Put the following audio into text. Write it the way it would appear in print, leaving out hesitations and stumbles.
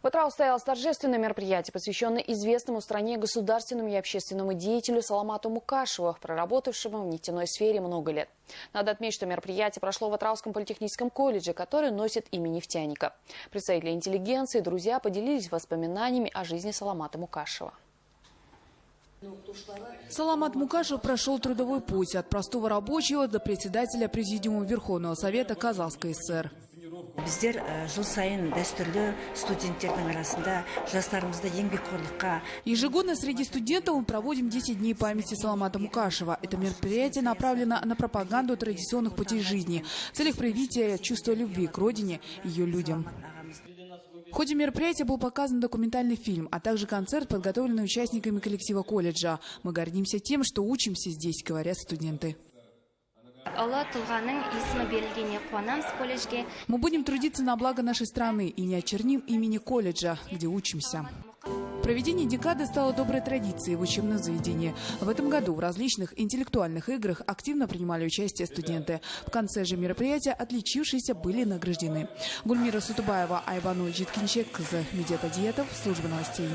В Атырау состоялось торжественное мероприятие, посвященное известному в стране государственному и общественному деятелю Саламату Мукашеву, проработавшему в нефтяной сфере много лет. Надо отметить, что мероприятие прошло в Атырауском политехническом колледже, который носит имя нефтяника. Представители интеллигенции и друзья поделились воспоминаниями о жизни Саламата Мукашева. Саламат Мукашев прошел трудовой путь от простого рабочего до председателя Президиума Верховного Совета Казахской ССР. Біздер жыл сайын дәстүрлі студенттердің арасында жастарымызды еңбекқорлыққа. Ежегодно среди студентов мы проводим 10 дней памяти Саламата Мукашева. Это мероприятие направлено на пропаганду традиционных путей жизни, в целях привития чувства любви к родине и ее людям. В ходе мероприятия был показан документальный фильм, а также концерт, подготовленный участниками коллектива колледжа. Мы гордимся тем, что учимся здесь, говорят студенты. Мы будем трудиться на благо нашей страны и не очерним имени колледжа, где учимся. Проведение декады стало доброй традицией в учебном заведении. В этом году в различных интеллектуальных играх активно принимали участие студенты. В конце же мероприятия отличившиеся были награждены. Гульмира Сутубаева, Айбану Житкинчек, Медета Диетов, служба новостей.